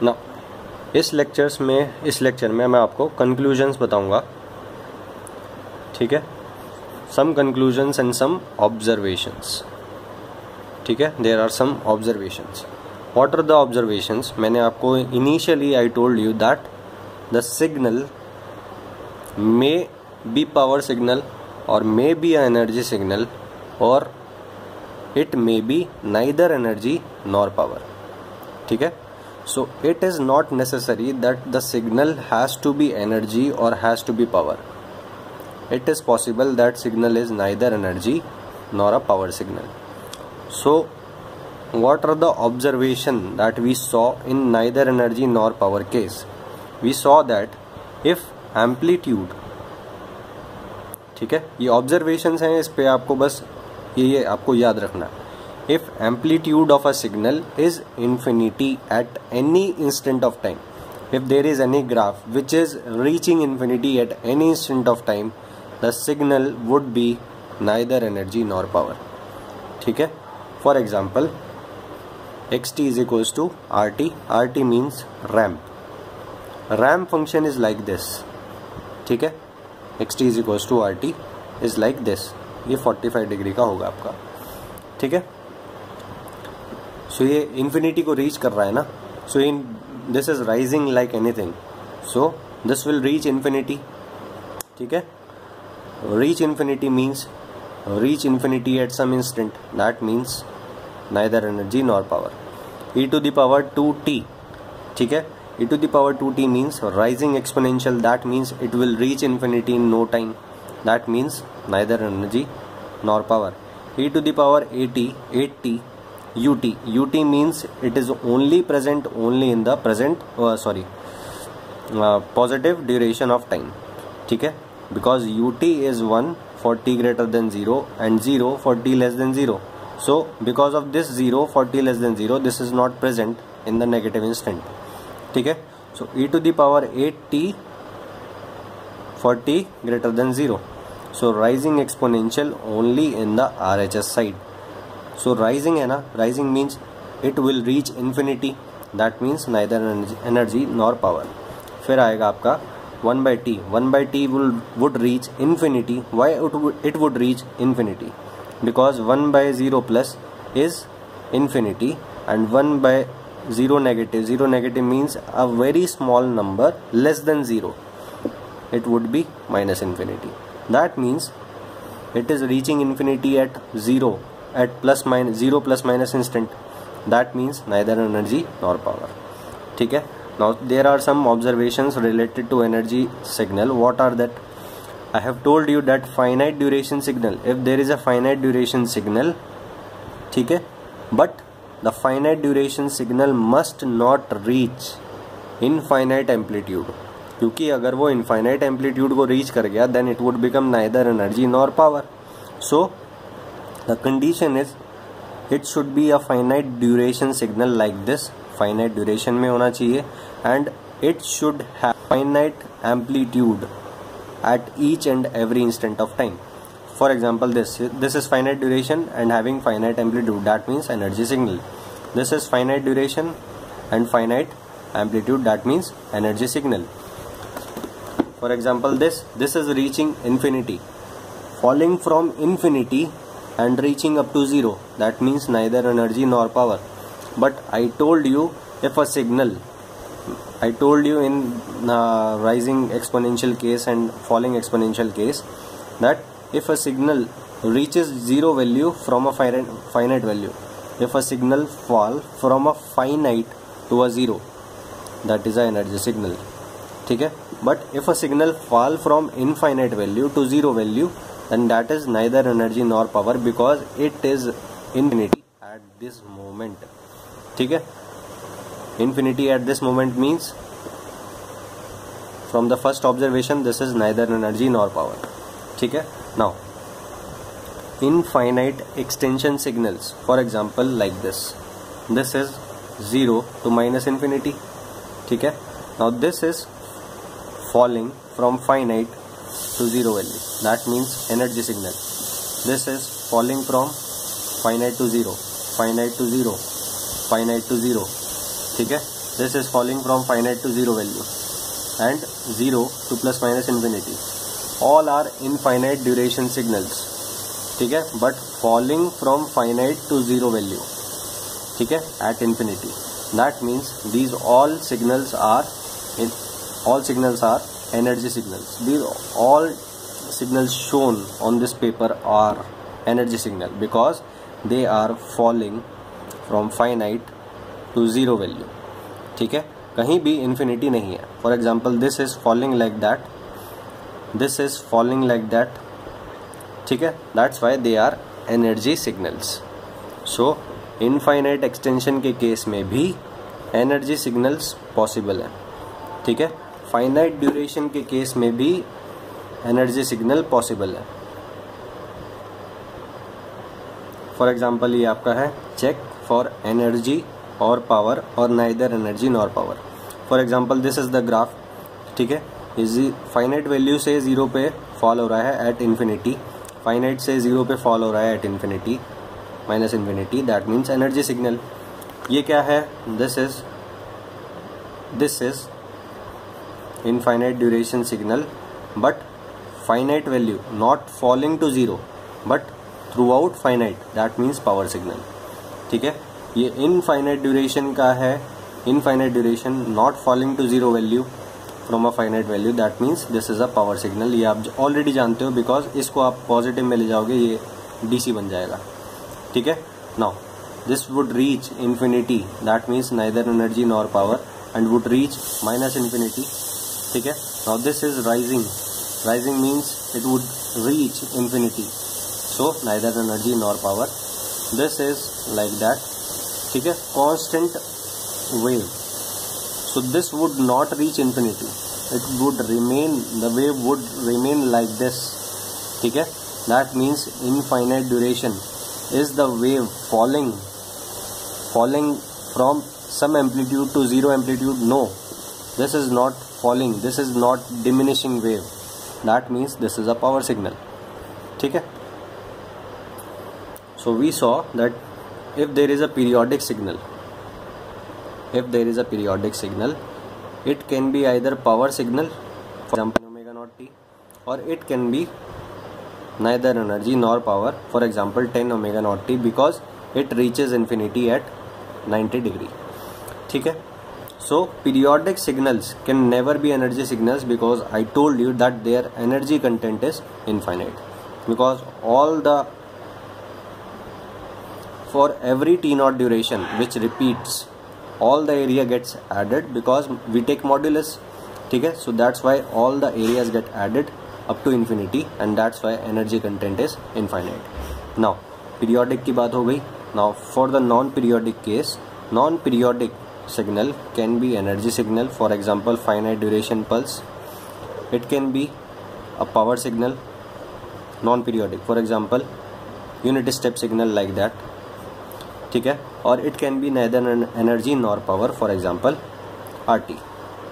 ना इस लेक्चर में मैं आपको कंक्लूजन्स बताऊंगा, ठीक है, some conclusions and some observations, ठीक है, there are some observations. What are the observations? मैंने आपको initially I told you that the signal may be power signal और मे बी एनर्जी सिग्नल और it may be neither energy nor power, ठीक है. So it is not necessary that the signal has to be energy or has to be power. It is possible that signal is neither energy nor a power signal. So what are the observation that we saw in neither energy nor power case? We saw that if amplitude, ठीक है, ये observations हैं, इस पे आपको बस ये आपको याद रखना है. If amplitude of a signal is infinity at any instant of time, if there is any graph which is reaching infinity at any instant of time, the signal would be neither energy nor power, ठीक है. For example, xt is equals to rt. rt means ramp. Ramp function is like this, ठीक है. xt is equals to rt is like this. ये 45 degree का होगा आपका, ठीक है. सो ये इन्फिनिटी को रीच कर रहा है ना. So in this is rising like anything, so this will reach infinity, ठीक है. Reach infinity means reach infinity at some instant, that means neither energy nor power. e to the power 2t, ठीक है. e to the power 2t means rising exponential, that means it will reach infinity in no time, that means neither energy nor power. e to the power 8t ut means it is only present only in the present positive duration of time, ठीक है, because ut is 1 for t greater than 0 and 0 for t less than 0. So because of this 0 for t less than 0, this is not present in the negative instant, ठीक है. So e to the power 8t for t greater than 0, so rising exponential only in the RHS side. So rising है ना, rising means it will reach infinity, that means neither energy nor power. फिर आएगा आपका 1 by t. 1 by t would reach infinity. Why it would reach infinity? Because 1 by 0 plus is infinity and 1 by 0 negative. 0 negative means a very small number less than 0. It would be minus infinity. That means it is reaching infinity at 0. At zero plus minus instant, that means neither energy nor power, ठीक है. Now there are some observations related to energy signal. What are that? I have told you that finite duration signal, if there is a finite duration signal, ठीक है, but the finite duration signal must not reach infinite amplitude, क्योंकि अगर वो infinite amplitude को reach कर गया then it would become neither energy nor power. So the condition is it should be a finite duration signal like this. finite duration में होना चाहिए and it should have finite amplitude at each and every instant of time. For example, this is finite duration and having finite amplitude, that means energy signal. This is finite duration and finite amplitude, that means energy signal. For example, this is reaching infinity, falling from infinity and reaching up to 0, that means neither energy nor power. But I told you, if a signal, I told you in rising exponential case and falling exponential case, that if a signal reaches 0 value from a finite value, if a signal fall from a finite to a 0, that is a energy signal, ठीक है. But if a signal fall from infinite value to 0 value, then that is neither energy nor power, because it is infinity at this moment, ठीक है. Infinity at this moment means from the first observation this is neither energy nor power, ठीक है. Now infinite extension signals, for example like this is 0 to minus infinity, ठीक है. Now this is falling from finite to 0 value, that means energy signal. This is falling from finite to 0, finite to 0, finite to 0, ठीक है. this is falling from finite to zero value, and 0 to plus minus infinity, all are infinite duration signals, ठीक है, but falling from finite to zero value, ठीक है, at infinity. That means these all signals are energy signals. These all signals shown on this paper are energy signal because they are falling from finite to zero value, ठीक है, कहीं भी infinity नहीं है. For example, this is falling like that, this is falling like that, ठीक है, that's why they are energy signals. So infinite extension के case में भी एनर्जी सिग्नल्स पॉसिबल है, ठीक है, फाइनाइट ड्यूरेशन के केस में भी एनर्जी सिग्नल पॉसिबल है. फॉर एग्जांपल ये आपका है चेक फॉर एनर्जी और पावर और neither energy nor power. For example this is the graph, ठीक है, इजी फाइनाइट वैल्यू से 0 पे फॉल हो रहा है एट इन्फिनिटी, फाइनाइट से 0 पे फॉल हो रहा है at infinity minus infinity, that means energy signal. ये क्या है, this is infinite duration signal but finite value not falling to zero but throughout finite, that means power signal, ठीक है. ये इनफाइनाइट ड्यूरेशन का है, infinite duration not falling to zero value from a finite value, that means this is a power signal. ये आप already जानते हो because इसको आप पॉजिटिव में ले जाओगे, ये डीसी बन जाएगा, ठीक है. Now this would reach infinity, that means neither energy nor power, and would reach minus infinity, ठीक है. Now this is rising, rising means it would reach infinity, so neither energy nor power. This is like that, ठीक है, constant wave, so this would not reach infinity, it would remain, the wave would remain like this, ठीक है. That means infinite duration is the wave falling from some amplitude to zero amplitude? No, this is not falling, this is not diminishing wave, that means this is a power signal, ठीक है. So we saw that if there is a periodic signal, it can be either power signal, for example omega naught t, or it can be neither energy nor power, for example 10 omega naught t, because it reaches infinity at 90 degree, ठीक है. So periodic signals can never be energy signals because I told you that their energy content is infinite, because for every t naught duration which repeats, all the area gets added because we take modulus, ठीक है. So that's why all the areas get added up to infinity, and that's why energy content is infinite. Now periodic की बात हो गई. Now for the non-periodic case, non-periodic signal can be energy signal, for example finite duration pulse, it can be a power signal. Non-periodic, for example unit step signal like that, ठीक है, or it can be neither energy nor power, for example RT,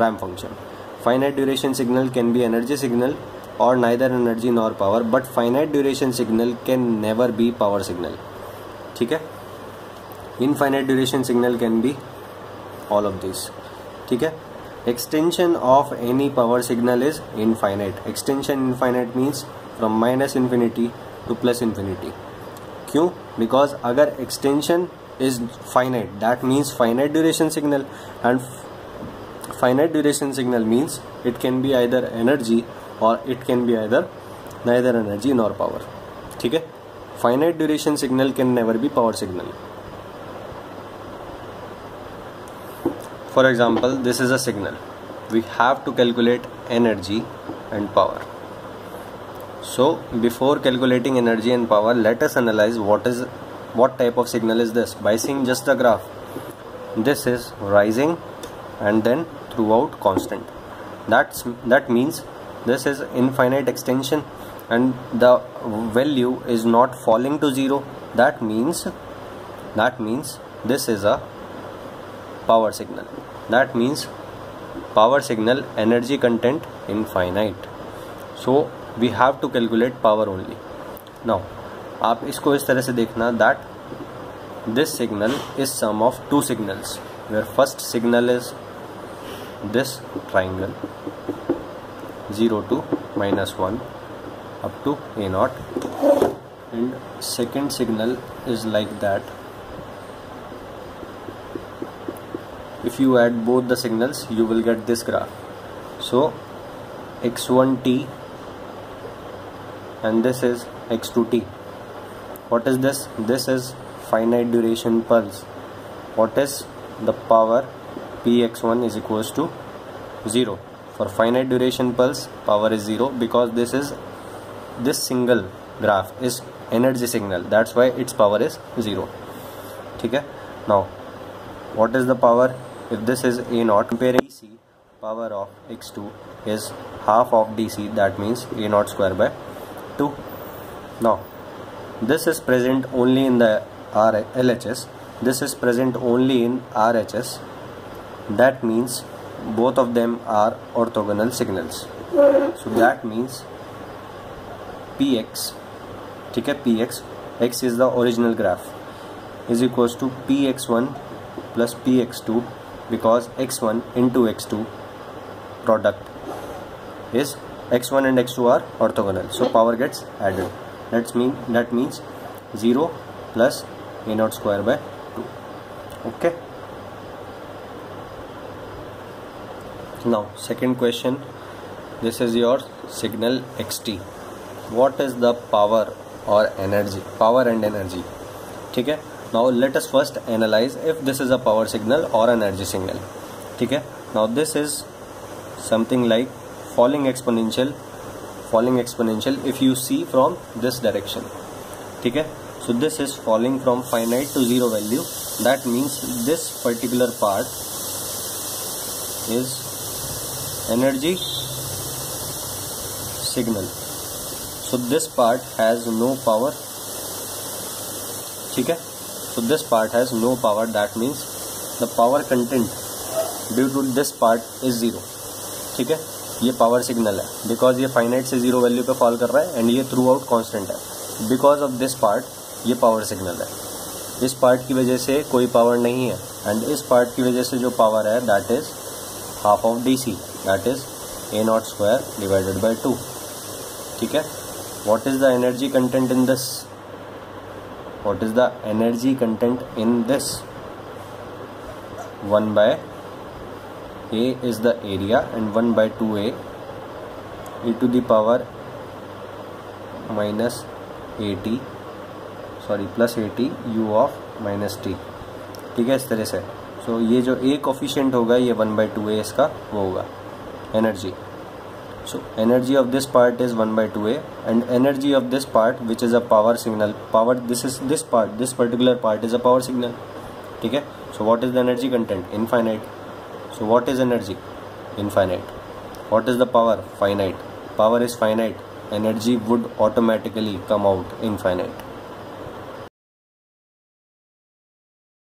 ramp function. Finite duration signal can be energy signal or neither energy nor power, but finite duration signal can never be power signal, ठीक है. Infinite duration signal can be all of these, ठीक है. Extension of any power signal is infinite. Extension infinite means from minus infinity to plus infinity. क्यों? Because अगर extension is finite, that means finite duration signal, and finite duration signal means it can be either energy or it can be either neither energy nor power, ठीक है. Finite duration signal can never be power signal. For example, this is a signal, we have to calculate energy and power. So before calculating energy and power, let us analyze what type of signal is this by seeing just the graph. This is rising and then throughout constant, that means this is infinite extension and the value is not falling to zero, that means this is a power signal, that means power signal energy content infinite, so we have to calculate power only. Now आप इसको इस तरह से देखना that this signal is sum of two signals, where first signal is this triangle 0 to -1 up to A0, and second signal is like that. If you add both the signals, you will get this graph. So x1t and this is x2t. What is this? This is finite duration pulse. What is the power? Px1 is equals to 0. For finite duration pulse, power is 0 because this single graph is energy signal. That's why its power is 0. Okay. Now, what is the power? If this is A0, comparing DC, power of x2 is half of DC. That means A0 square by 2. Now, this is present only in the LHS. This is present only in RHS. That means both of them are orthogonal signals. So that means Px, ठीक है, Px, x is the original graph, is equals to Px1 plus Px2, because x1 into x2 product is x1 and x2 are orthogonal, so power gets added. That means 0 plus A0 square by 2. Okay. Now second question, this is your signal xt. What is the power or energy? Power and energy. ठीक है. Now let us first analyze if this is a power signal or an energy signal. ठीक है. Now this is something like falling exponential if you see from this direction. ठीक है. So this is falling from finite to 0 value. That means this particular part is energy signal. So this part has no power. ठीक है. So this part has no power. That means the power content due to this part is 0. ठीक है. ये power signal है because ये finite से 0 value पे fall कर रहा है एंड ये थ्रू आउट कॉन्स्टेंट है. बिकॉज ऑफ दिस पार्ट ये पावर सिग्नल है. इस पार्ट की वजह से कोई पावर नहीं है एंड इस पार्ट की वजह से जो पावर है that is half of DC, that is A0 square divided by 2. ठीक है. What is the energy content in this? What is the energy content in this? 1 by A is the area and 1 by 2A e to the power minus 80 plus 80 u of minus t. ठीक है, इस तरह से. So ये जो A coefficient होगा ये 1 by 2A इसका वो होगा energy. So energy of this part is 1 by 2A and energy of this part which is a power signal. This particular part is a power signal. ठीक है. So what is the energy content? Infinite. So what is energy? Infinite. What is the power? Finite. Power is finite. Energy would automatically come out infinite.